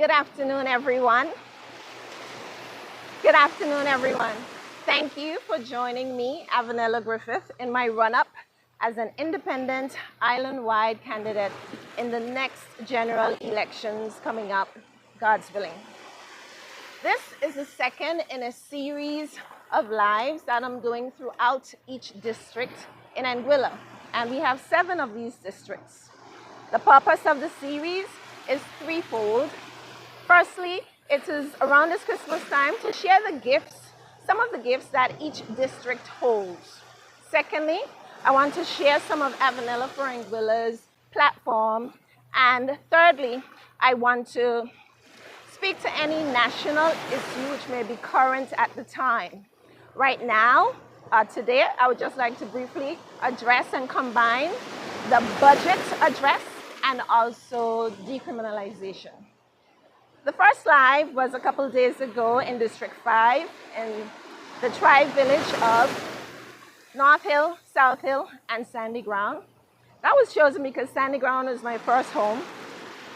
Good afternoon, everyone. Good afternoon, everyone. Thank you for joining me, Avenella Griffith, in my run-up as an independent, island-wide candidate in the next general elections coming up, God's willing. This is the second in a series of lives that I'm doing throughout each district in Anguilla, and we have 7 of these districts. The purpose of the series is threefold. Firstly, it is around this Christmas time to share the gifts, some of the gifts that each district holds. Secondly, I want to share some of Avenella for Anguilla's platform. And thirdly, I want to speak to any national issue which may be current at the time. Right now, today, I would just like to briefly address and combine the budget address and also decriminalization. The first live was a couple days ago in District 5 in the tribe village of North Hill, South Hill, and Sandy Ground. That was chosen because Sandy Ground is my first home.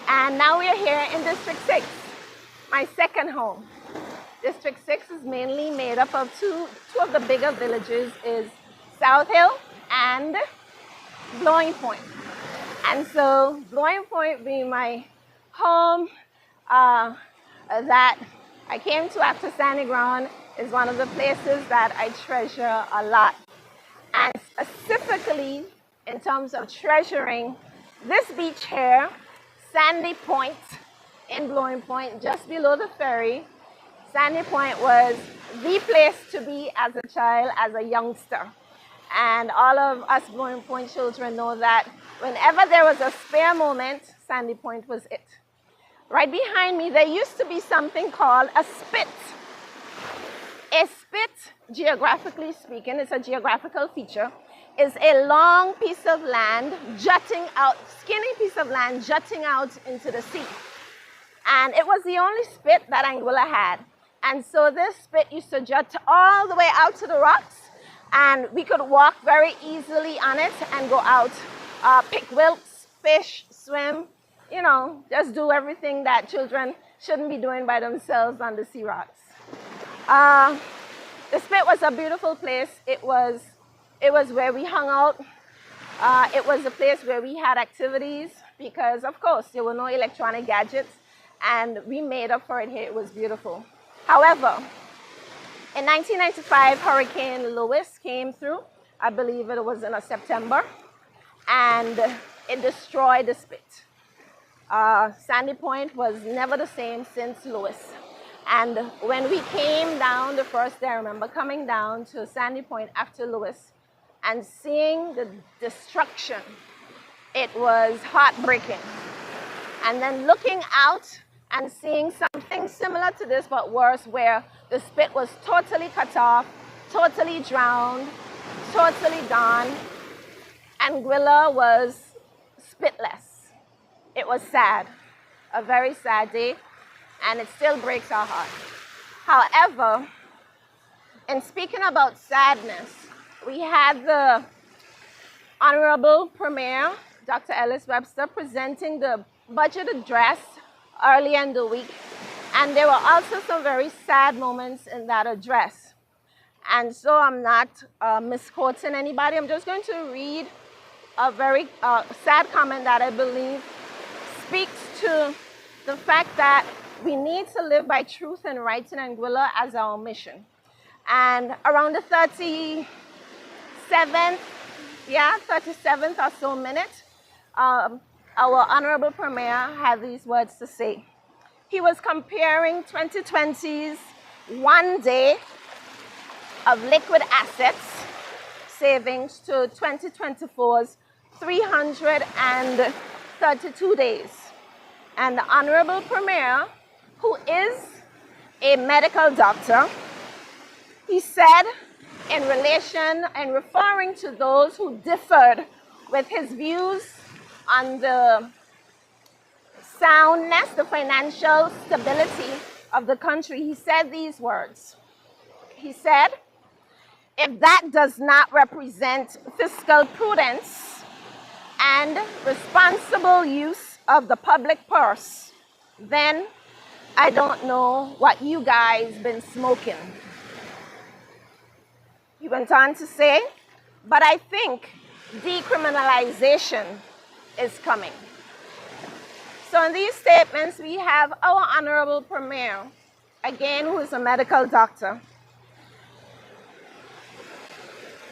And now we are here in District 6, my second home. District 6 is mainly made up of two of the bigger villages is South Hill and Blowing Point. And so Blowing Point being my home, that I came to after Sandy Ground is one of the places that I treasure a lot. And specifically in terms of treasuring this beach here, Sandy Point in Blowing Point, just below the ferry. Sandy Point was the place to be as a child, as a youngster. And all of us Blowing Point children know that whenever there was a spare moment, Sandy Point was it. Right behind me, there used to be something called a spit. A spit, geographically speaking, it's a geographical feature, is a long piece of land jutting out, skinny piece of land jutting out into the sea. And it was the only spit that Anguilla had. And so this spit used to jut all the way out to the rocks, and we could walk very easily on it and go out, pick wilts, fish, swim, you know, just do everything that children shouldn't be doing by themselves on the sea rocks. The spit was a beautiful place. It was where we hung out. It was a place where we had activities because, of course, there were no electronic gadgets, and we made up for it here. It was beautiful. However, in 1995, Hurricane Lewis came through. I believe it was in September, and it destroyed the spit. Sandy Point was never the same since Lewis. And when we came down the first day, I remember coming down to Sandy Point after Lewis and seeing the destruction, it was heartbreaking. And then looking out and seeing something similar to this, but worse, where the spit was totally cut off, totally drowned, totally gone. Anguilla was spitless. It was sad, a very sad day, and it still breaks our heart. However, in speaking about sadness, we had the Honorable Premier, Dr. Ellis Webster, presenting the budget address early in the week, and there were also some very sad moments in that address. And so I'm not misquoting anybody. I'm just going to read a very sad comment that I believe speaks to the fact that we need to live by truth and rights in Anguilla as our mission. And around the 37th or so minute, our Honorable Premier had these words to say. He was comparing 2020's 1 day of liquid assets savings to 2024's 332 days. And the Honorable Premier, who is a medical doctor, he said in relation and referring to those who differed with his views on the soundness, the financial stability of the country, he said these words. He said, if that does not represent fiscal prudence and responsible use of the public purse, then I don't know what you guys been smoking. He went on to say, but I think decriminalization is coming. So in these statements, we have our Honorable Premier, again, who is a medical doctor,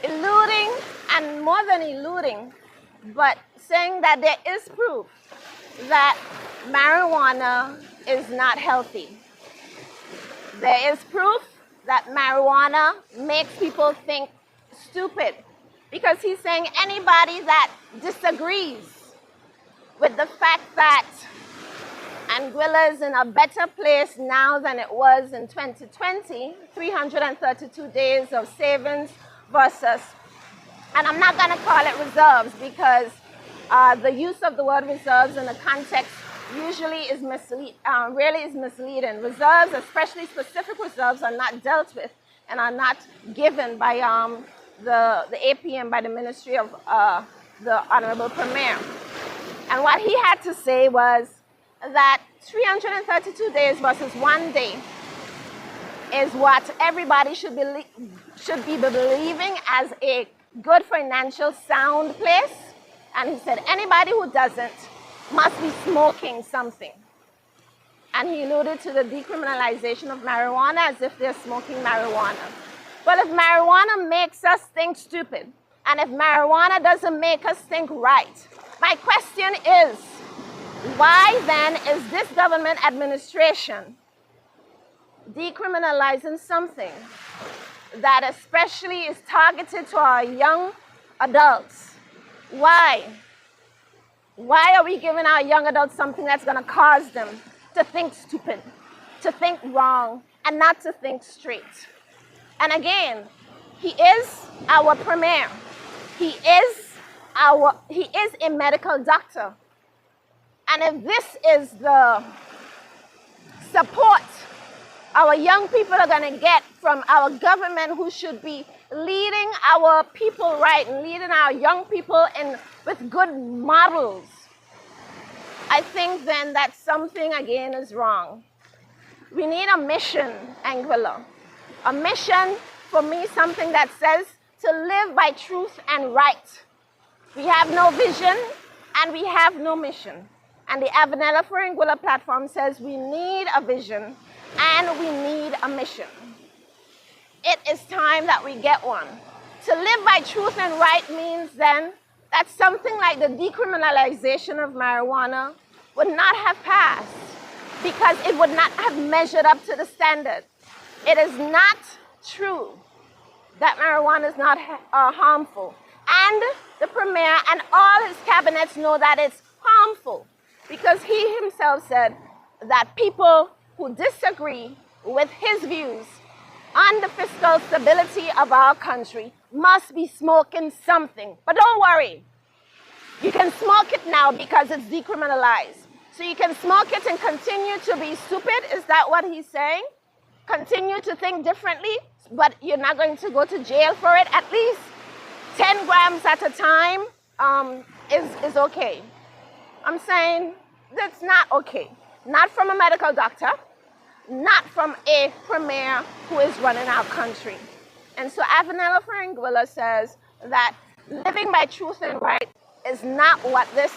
eluding, and more than eluding, but saying that there is proof that marijuana is not healthy. There is proof that marijuana makes people think stupid, because he's saying anybody that disagrees with the fact that Anguilla is in a better place now than it was in 2020, 332 days of savings versus, and I'm not going to call it reserves, because the use of the word reserves in the context usually is really is misleading. Reserves, especially specific reserves, are not dealt with and are not given by the APM, by the Ministry of the Honorable Premier. And what he had to say was that 332 days versus 1 day is what everybody should be believing as a good financial sound place. And he said anybody who doesn't must be smoking something. And he alluded to the decriminalization of marijuana as if they're smoking marijuana. But if marijuana makes us think stupid, and if marijuana doesn't make us think right, my question is, why then is this government administration decriminalizing something that especially is targeted to our young adults? Why? Why are we giving our young adults something that's going to cause them to think stupid, to think wrong, and not to think straight? And again, he is our premier. He is a medical doctor. And if this is the support our young people are going to get from our government, who should be leading our people right and leading our young people in with good models, I think then that something again is wrong. We need a mission, Anguilla. A mission, for me, something that says to live by truth and right. We have no vision and we have no mission. And the Avenella for Anguilla platform says we need a vision and we need a mission. It is time that we get one. To live by truth and right means then that something like the decriminalization of marijuana would not have passed, because it would not have measured up to the standard. It is not true that marijuana is not harmful. And the premier and all his cabinets know that it's harmful, because he himself said that people who disagree with his views on the fiscal stability of our country must be smoking something. But don't worry, you can smoke it now because it's decriminalized. So you can smoke it and continue to be stupid. Is that what he's saying? Continue to think differently, but you're not going to go to jail for it. At least 10 grams at a time is okay. I'm saying that's not okay. Not from a medical doctor, not from a premier who is running our country. And so Avenella for Anguilla says that living by truth and right is not what this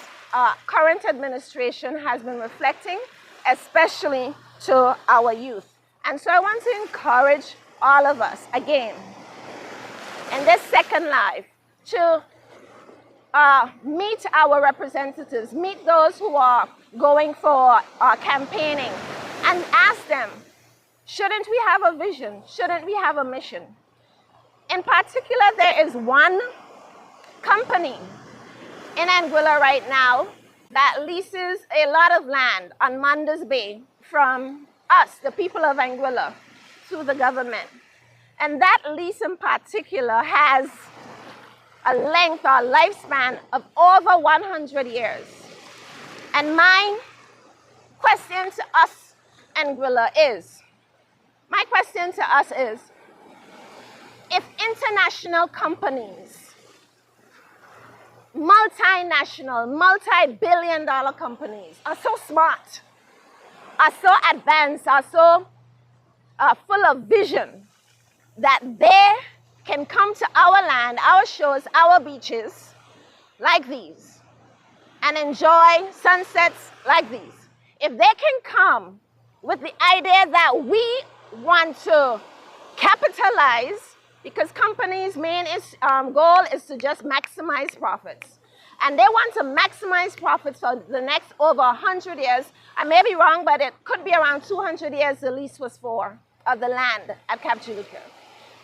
current administration has been reflecting, especially to our youth. And so I want to encourage all of us, again, in this second live, to meet our representatives, meet those who are going for campaigning, and ask them, shouldn't we have a vision? Shouldn't we have a mission? In particular, there is one company in Anguilla right now that leases a lot of land on Mondays Bay from us, the people of Anguilla, to the government. And that lease in particular has a length or lifespan of over 100 years. And my question to us, Anguilla, is, if international companies, multinational, multi-billion-dollar companies are so smart are so advanced, are so full of vision that they can come to our land, our shores, our beaches like these and enjoy sunsets like these. If they can come with the idea that we want to capitalize, because companies' main goal is to just maximize profits. And they want to maximize profits for the next over 100 years. I may be wrong, but it could be around 200 years the lease was for of the land at Cap Jolicoeur.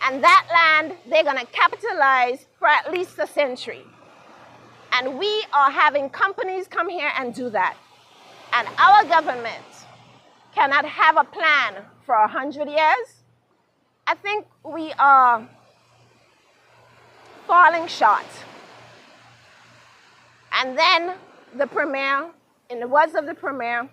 And that land, they're going to capitalize for at least a century. And we are having companies come here and do that. And our government cannot have a plan for 100 years. I think we are falling short. And then the premier, in the words of the premier,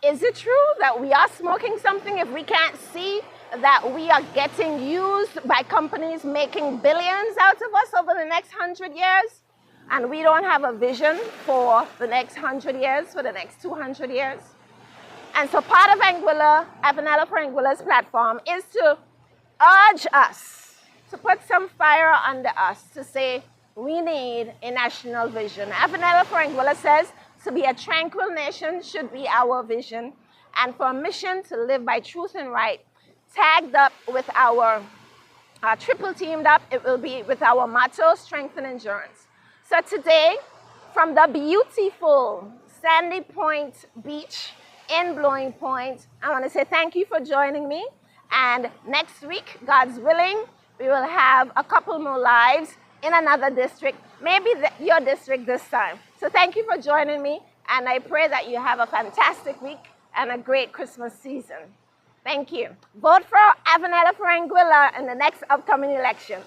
is it true that we are smoking something if we can't see that we are getting used by companies making billions out of us over the next 100 years? And we don't have a vision for the next 100 years, for the next 200 years? And so part of Anguilla, Avenella for Anguilla's platform is to urge us, to put some fire under us, to say, we need a national vision. Avenella for Anguilla says to be a tranquil nation should be our vision, and for a mission to live by truth and right, tagged up with our, triple teamed up, it will be with our motto, strength and endurance. So today, from the beautiful Sandy Point Beach in Blowing Point, I want to say thank you for joining me. And next week, God's willing, we will have a couple more lives in another district, maybe your district this time. So thank you for joining me, and I pray that you have a fantastic week and a great Christmas season. Thank you. Vote for Avenella for Anguilla in the next upcoming elections.